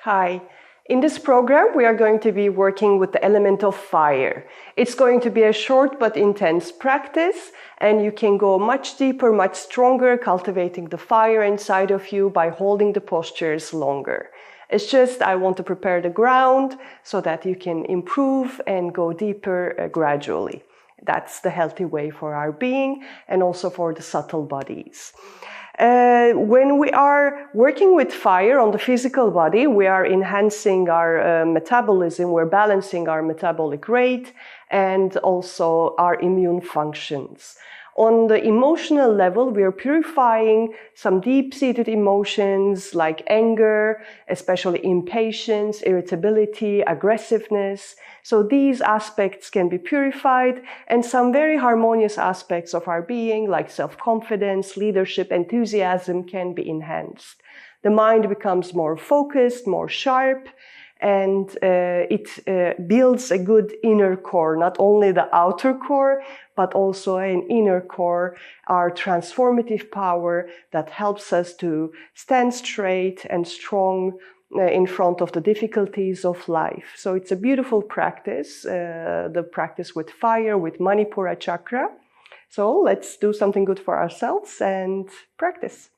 Hi. In this program, we are going to be working with the element of fire. It's going to be a short but intense practice, and you can go much deeper, much stronger, cultivating the fire inside of you by holding the postures longer. It's just I want to prepare the ground so that you can improve and go deeper gradually. That's the healthy way for our being and also for the subtle bodies. When we are working with fire on the physical body, we are enhancing our metabolism, we're balancing our metabolic rate and also our immune functions. On the emotional level, we are purifying some deep-seated emotions like anger, especially impatience, irritability, aggressiveness. So these aspects can be purified, and some very harmonious aspects of our being like self-confidence, leadership, enthusiasm can be enhanced. The mind becomes more focused, more sharp, and it builds a good inner core, not only the outer core, but also an inner core, our transformative power that helps us to stand straight and strong in front of the difficulties of life. So it's a beautiful practice, the practice with fire, with Manipura Chakra. So let's do something good for ourselves and practice.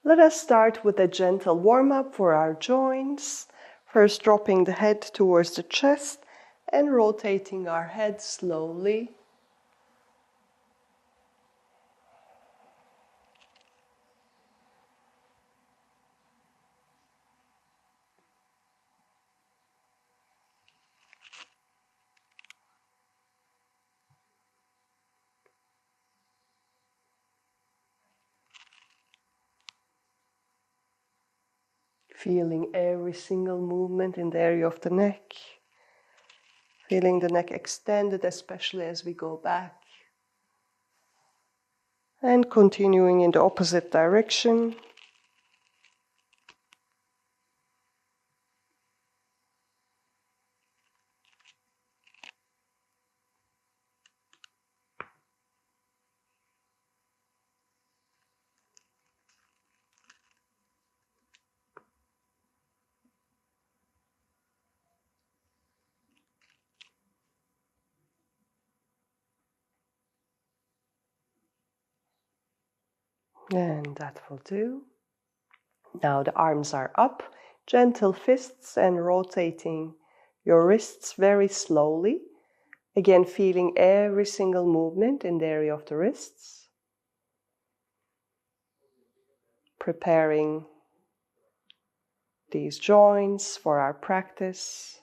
Let us start with a gentle warm-up for our joints. First, dropping the head towards the chest and rotating our head slowly. Feeling every single movement in the area of the neck. Feeling the neck extended, especially as we go back. And continuing in the opposite direction. And that will do. Now the arms are up, gentle fists, and rotating your wrists very slowly. Again, feeling every single movement in the area of the wrists. Preparing these joints for our practice.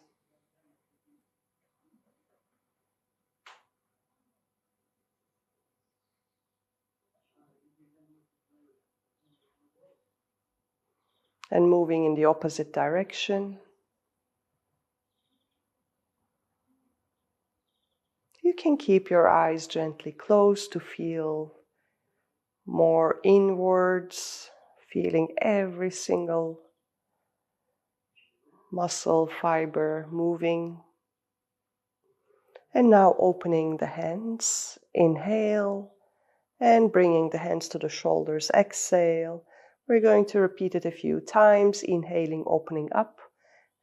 And moving in the opposite direction. You can keep your eyes gently closed to feel more inwards, feeling every single muscle fiber moving. And now opening the hands, inhale, and bringing the hands to the shoulders, exhale. We're going to repeat it a few times, inhaling, opening up,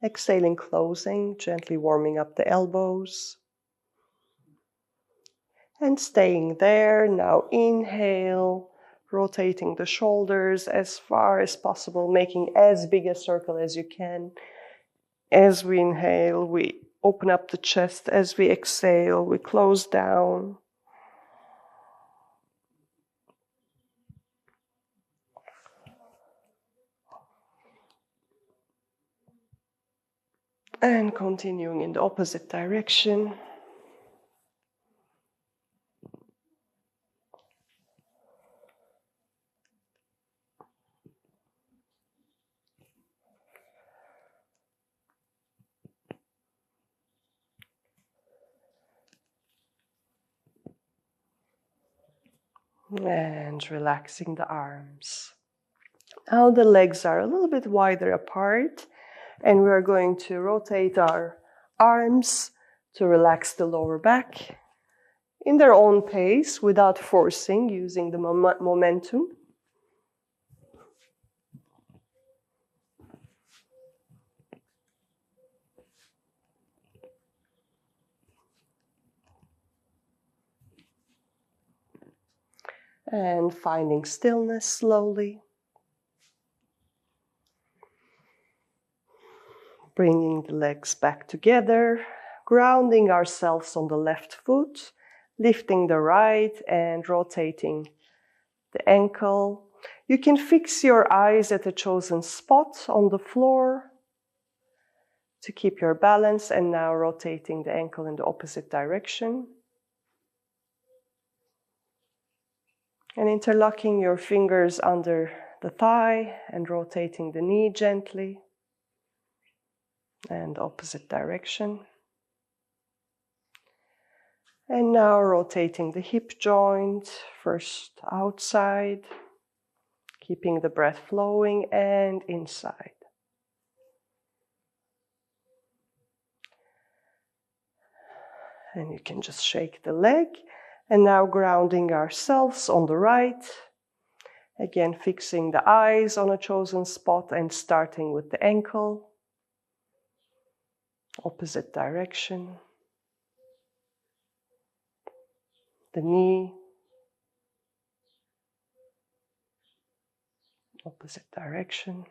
exhaling, closing, gently warming up the elbows. And staying there, now inhale, rotating the shoulders as far as possible, making as big a circle as you can. As we inhale, we open up the chest. As we exhale, we close down. And continuing in the opposite direction. And relaxing the arms. Now the legs are a little bit wider apart, and we are going to rotate our arms to relax the lower back in their own pace without forcing, using the momentum. And finding stillness slowly. Bringing the legs back together, grounding ourselves on the left foot, lifting the right and rotating the ankle. You can fix your eyes at a chosen spot on the floor to keep your balance, and now rotating the ankle in the opposite direction. And interlocking your fingers under the thigh and rotating the knee gently. And opposite direction. And now rotating the hip joint, first outside, keeping the breath flowing, and inside. And you can just shake the leg. And now grounding ourselves on the right. Again, fixing the eyes on a chosen spot and starting with the ankle. Opposite direction. The knee. Opposite direction.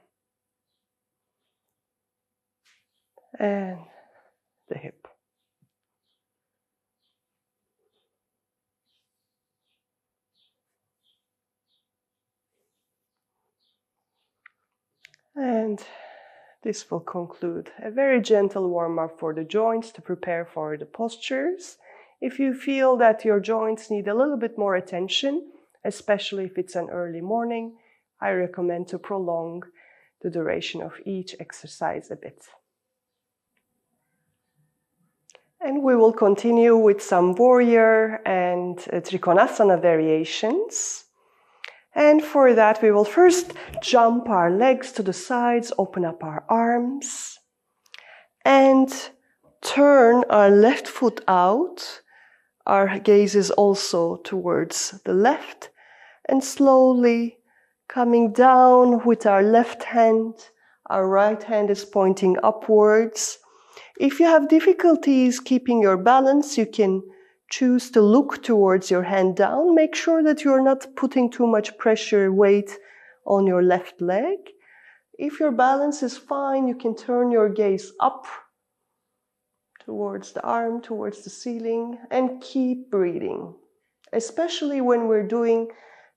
And the hip. And this will conclude a very gentle warm-up for the joints to prepare for the postures. If you feel that your joints need a little bit more attention, especially if it's an early morning, I recommend to prolong the duration of each exercise a bit. And we will continue with some warrior and trikonasana variations. And for that, we will first jump our legs to the sides, open up our arms, and turn our left foot out. Our gaze is also towards the left, and slowly coming down with our left hand. Our right hand is pointing upwards. If you have difficulties keeping your balance, you can choose to look towards your hand down. Make sure that you're not putting too much pressure, weight on your left leg. If your balance is fine, you can turn your gaze up towards the arm, towards the ceiling, and keep breathing. Especially when we're doing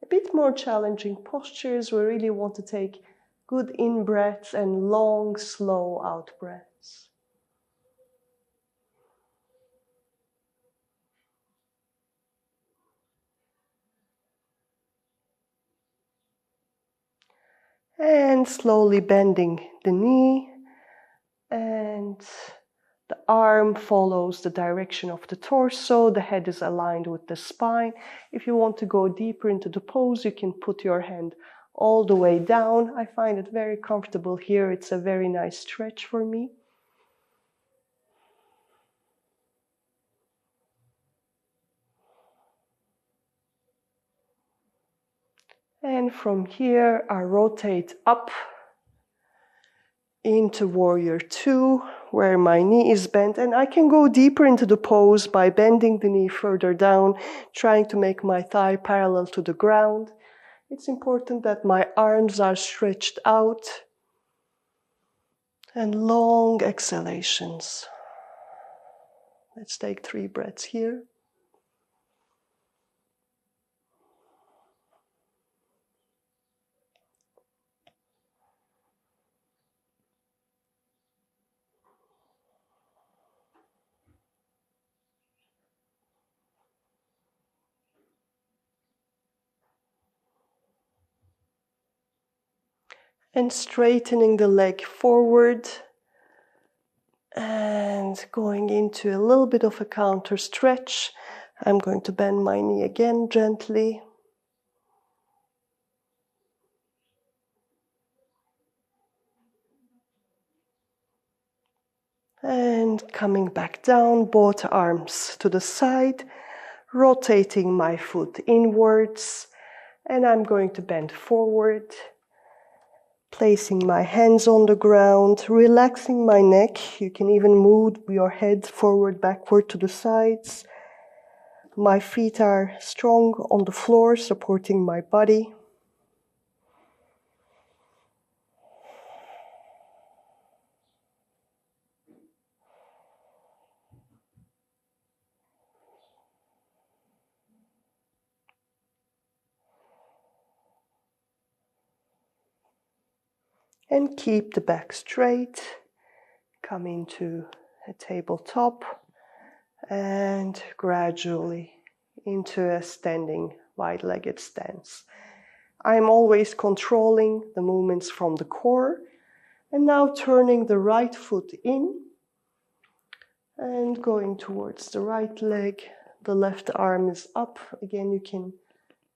a bit more challenging postures, we really want to take good in-breaths and long, slow out-breaths. And slowly bending the knee, and the arm follows the direction of the torso, the head is aligned with the spine. If you want to go deeper into the pose, you can put your hand all the way down. I find it very comfortable here. It's a very nice stretch for me. And from here, I rotate up into Warrior 2, where my knee is bent, and I can go deeper into the pose by bending the knee further down, trying to make my thigh parallel to the ground. It's important that my arms are stretched out, and long exhalations. Let's take 3 breaths here. And straightening the leg forward and going into a little bit of a counter stretch. I'm going to bend my knee again gently. And coming back down, both arms to the side, rotating my foot inwards, and I'm going to bend forward, placing my hands on the ground, relaxing my neck. You can even move your head forward, backward to the sides. My feet are strong on the floor, supporting my body. And keep the back straight. Come into a tabletop and gradually into a standing wide-legged stance. I'm always controlling the movements from the core. And now turning the right foot in and going towards the right leg. The left arm is up. Again, you can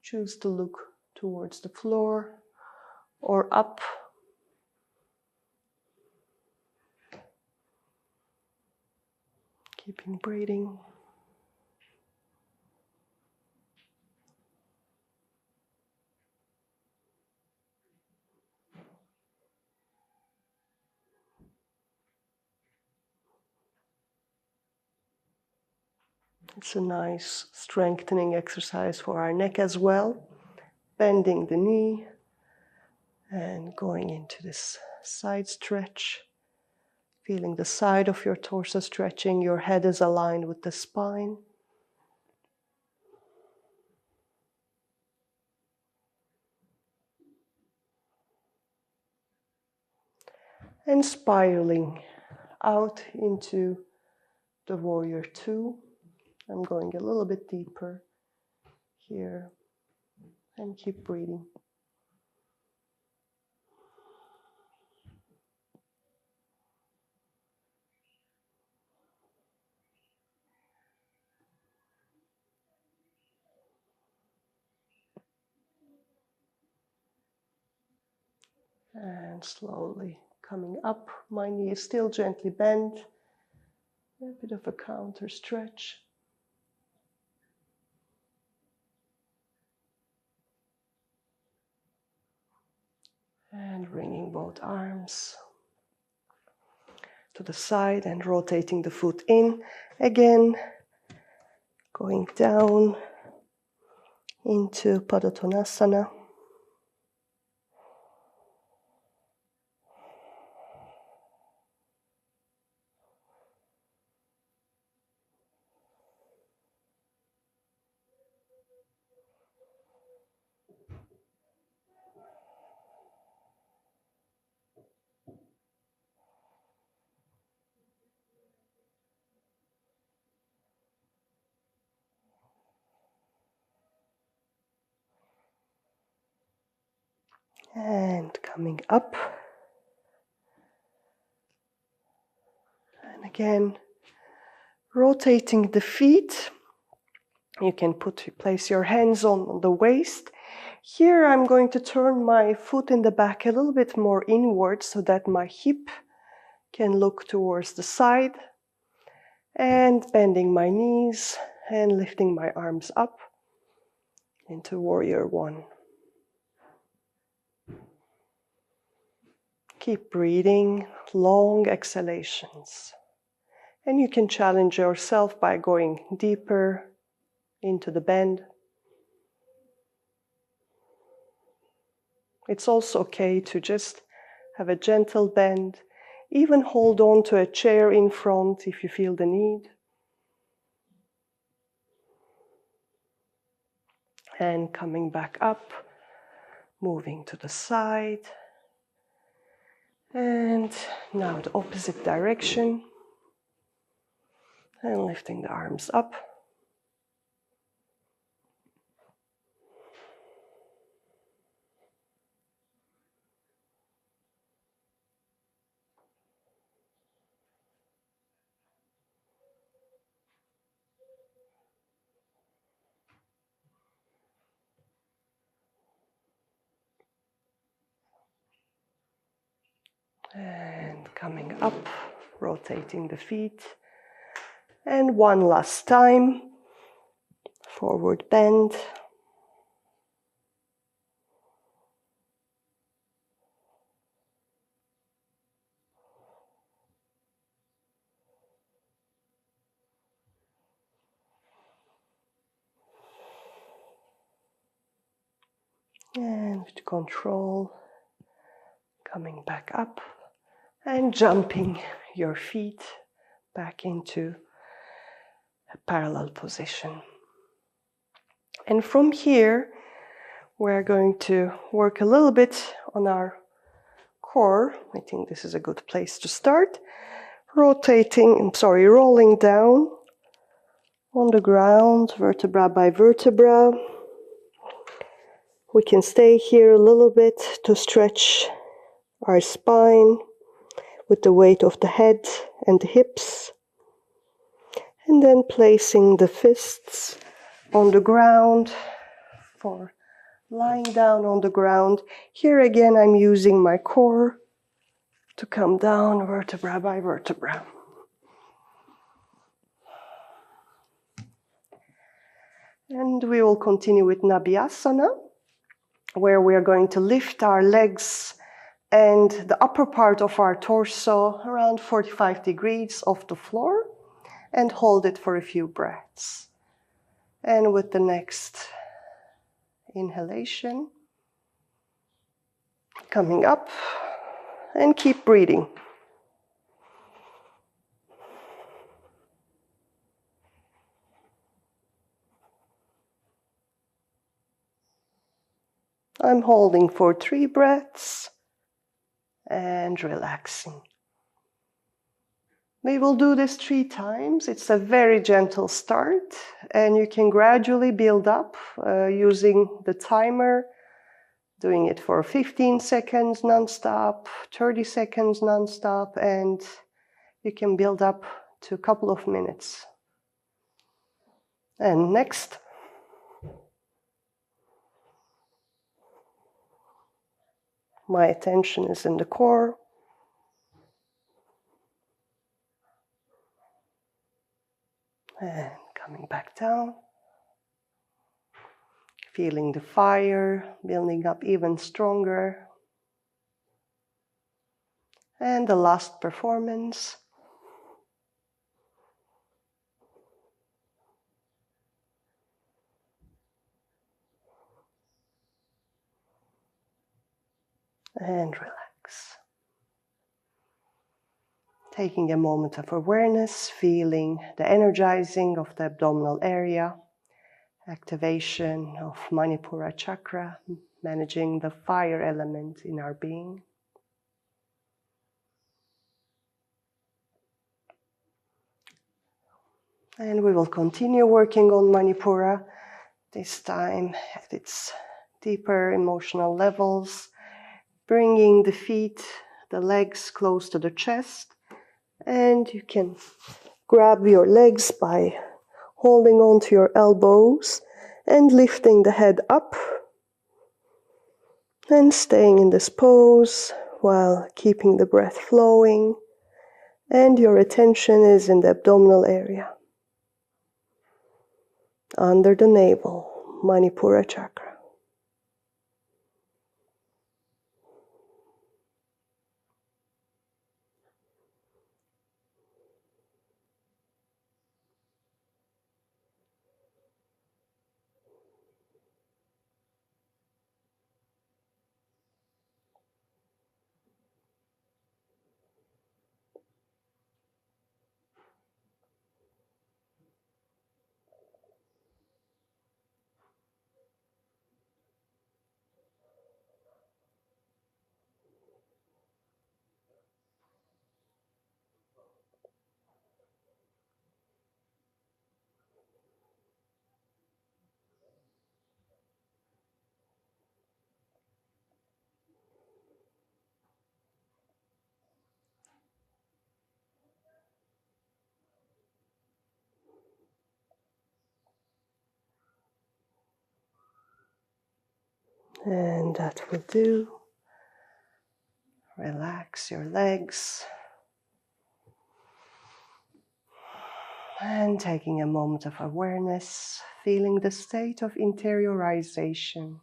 choose to look towards the floor or up. Keeping breathing. It's a nice strengthening exercise for our neck as well. Bending the knee and going into this side stretch. Feeling the side of your torso stretching. Your head is aligned with the spine. And spiraling out into the warrior two. I'm going a little bit deeper here and keep breathing. And slowly coming up, my knee is still gently bent. A bit of a counter stretch. And bringing both arms to the side and rotating the foot in. Again, going down into Padottanasana. And coming up. And again, rotating the feet. You can place your hands on the waist. Here I'm going to turn my foot in the back a little bit more inward so that my hip can look towards the side. And bending my knees and lifting my arms up into warrior one. Keep breathing, long exhalations. And you can challenge yourself by going deeper into the bend. It's also okay to just have a gentle bend. Even hold on to a chair in front if you feel the need. And coming back up, moving to the side. And now the opposite direction. And lifting the arms up. And coming up rotating the feet. And one last time, forward bend. And with control, coming back up and jumping your feet back into a parallel position. And from here, we're going to work a little bit on our core. I think this is a good place to start. Rolling down on the ground, vertebra by vertebra. We can stay here a little bit to stretch our spine with the weight of the head and the hips. And then placing the fists on the ground for lying down on the ground. Here again, I'm using my core to come down vertebra by vertebra. And we will continue with Nabhyasana, where we are going to lift our legs and the upper part of our torso around 45 degrees off the floor and hold it for a few breaths. And with the next inhalation, coming up, and keep breathing. I'm holding for 3 breaths and relaxing. We will do this 3 times. It's a very gentle start, and you can gradually build up using the timer, doing it for 15 seconds non-stop, 30 seconds non-stop, and you can build up to a couple of minutes. And next. My attention is in the core. And coming back down. Feeling the fire building up even stronger. And the last performance. And relax. Taking a moment of awareness, feeling the energizing of the abdominal area, activation of Manipura Chakra, managing the fire element in our being. And we will continue working on Manipura, this time at its deeper emotional levels, bringing the feet, the legs close to the chest, and you can grab your legs by holding on to your elbows and lifting the head up and staying in this pose while keeping the breath flowing, and your attention is in the abdominal area, under the navel, Manipura Chakra. And that will do. Relax your legs. And taking a moment of awareness, feeling the state of interiorization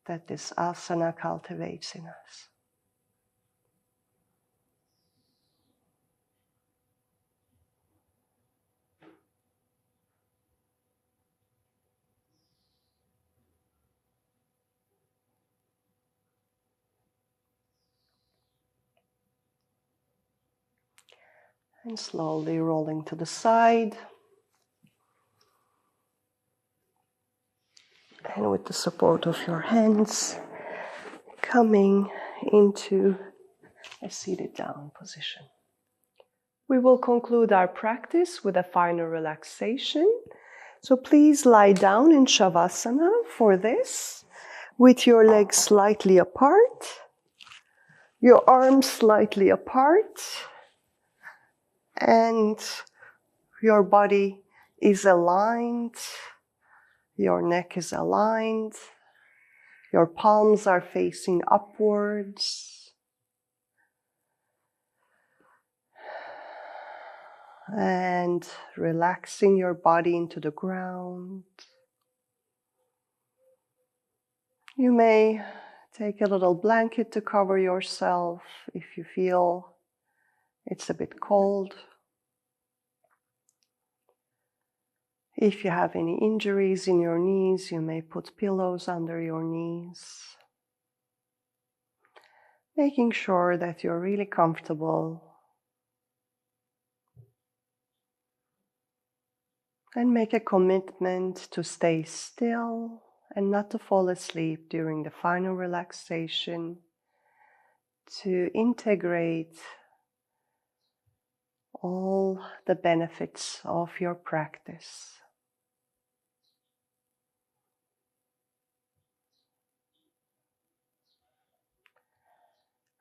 that this asana cultivates in us. And slowly rolling to the side. And with the support of your hands, coming into a seated down position. We will conclude our practice with a final relaxation. So please lie down in Shavasana for this, with your legs slightly apart, your arms slightly apart, and your body is aligned, your neck is aligned, your palms are facing upwards. And relaxing your body into the ground. You may take a little blanket to cover yourself if you feel it's a bit cold. If you have any injuries in your knees, you may put pillows under your knees. Making sure that you're really comfortable. And make a commitment to stay still and not to fall asleep during the final relaxation, to integrate all the benefits of your practice.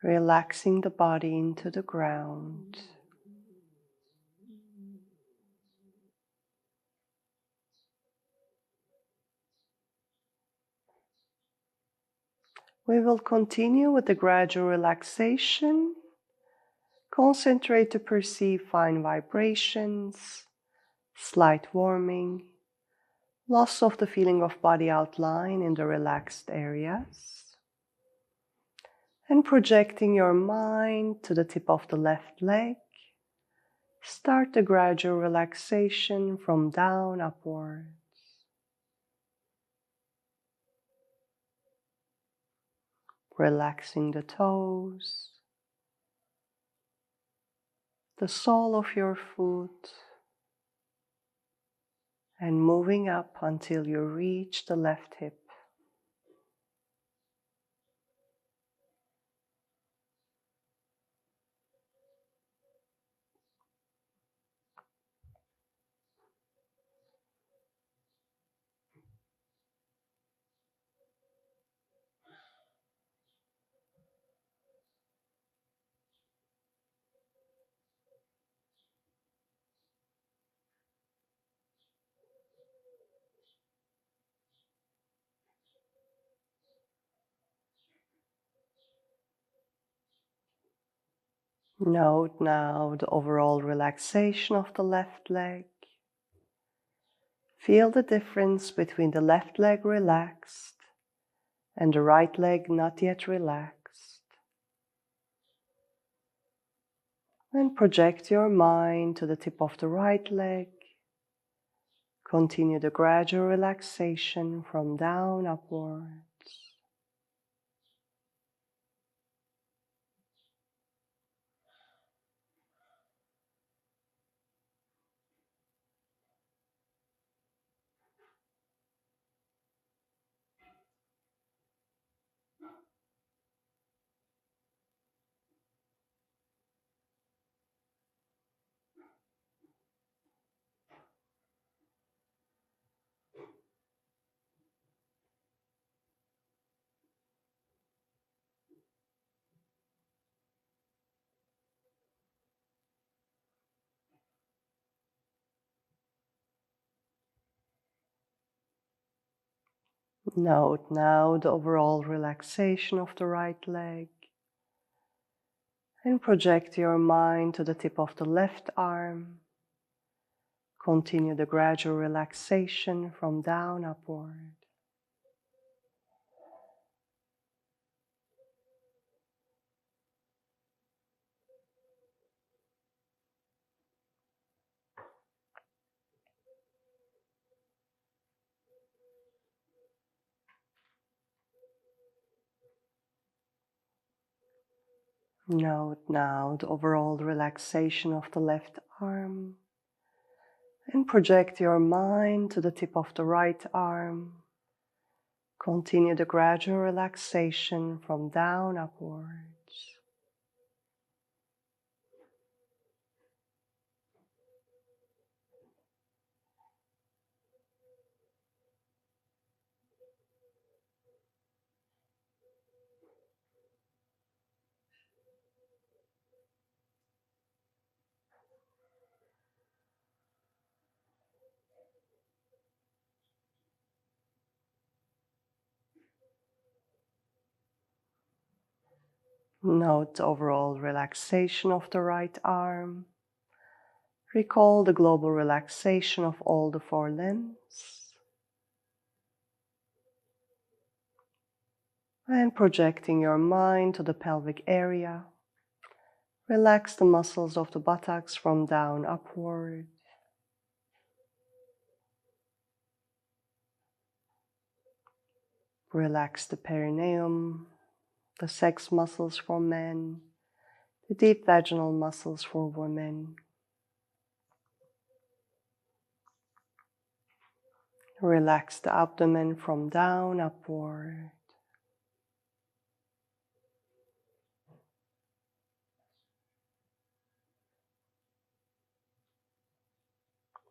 Relaxing the body into the ground. We will continue with the gradual relaxation. Concentrate to perceive fine vibrations, slight warming, loss of the feeling of body outline in the relaxed areas, and projecting your mind to the tip of the left leg. Start the gradual relaxation from down upwards. Relaxing the toes, the sole of your foot, and moving up until you reach the left hip. Note now the overall relaxation of the left leg. Feel the difference between the left leg relaxed and the right leg not yet relaxed. And project your mind to the tip of the right leg. Continue the gradual relaxation from down upwards. Note now the overall relaxation of the right leg. And project your mind to the tip of the left arm. Continue the gradual relaxation from down upward. Note now the overall relaxation of the left arm and project your mind to the tip of the right arm. Continue the gradual relaxation from down upwards. Note the overall relaxation of the right arm. Recall the global relaxation of all the four limbs. And projecting your mind to the pelvic area, relax the muscles of the buttocks from down upward. Relax the perineum, the sex muscles for men, the deep vaginal muscles for women. Relax the abdomen from down upward.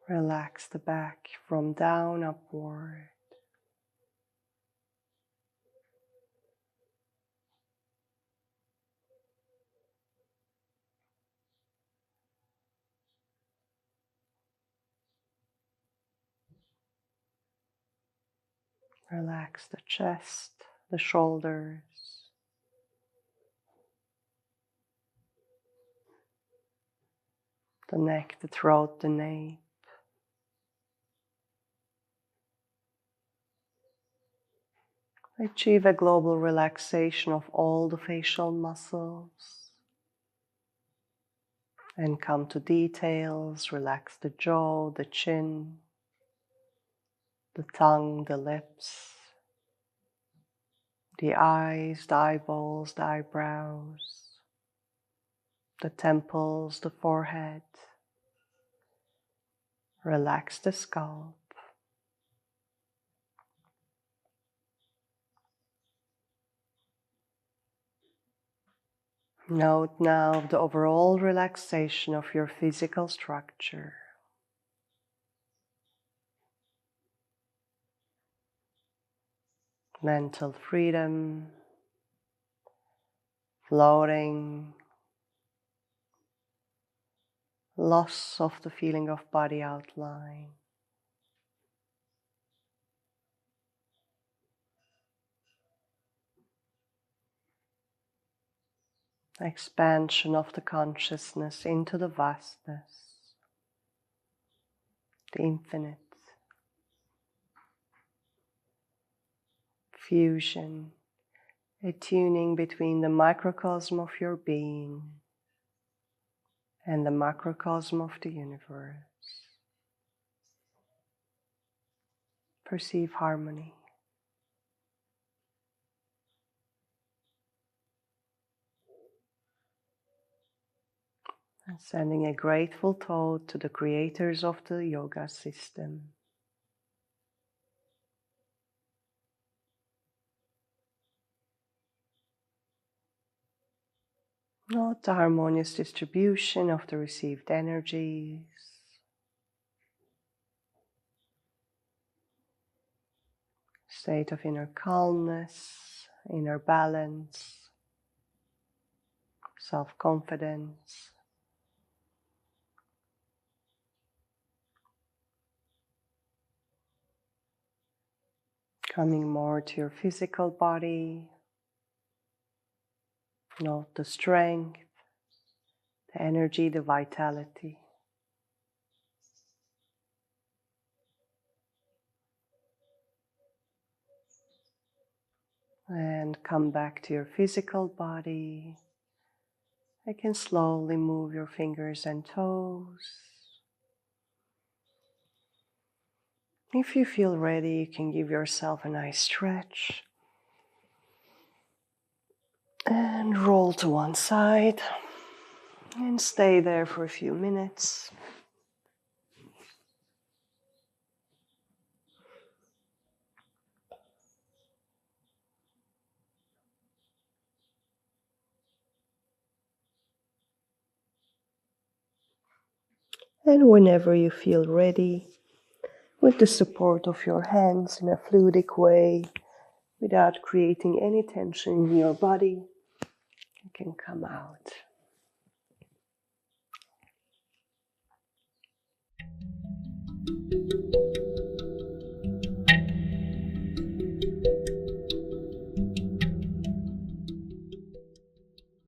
Relax the back from down upward. Relax the chest, the shoulders, the neck, the throat, the nape. Achieve a global relaxation of all the facial muscles. And come to details. Relax the jaw, the chin, the tongue, the lips, the eyes, the eyeballs, the eyebrows, the temples, the forehead. Relax the scalp. Note now the overall relaxation of your physical structure. Mental freedom, floating, loss of the feeling of body outline. Expansion of the consciousness into the vastness, the infinite. Fusion, a tuning between the microcosm of your being and the macrocosm of the universe. Perceive harmony. And sending a grateful thought to the creators of the yoga system. Note the harmonious distribution of the received energies. State of inner calmness, inner balance, self-confidence. Coming more to your physical body. Note the strength, the energy, the vitality. And come back to your physical body. You can slowly move your fingers and toes. If you feel ready, you can give yourself a nice stretch. And roll to one side. And stay there for a few minutes. And whenever you feel ready, with the support of your hands in a fluidic way, without creating any tension in your body, you can come out.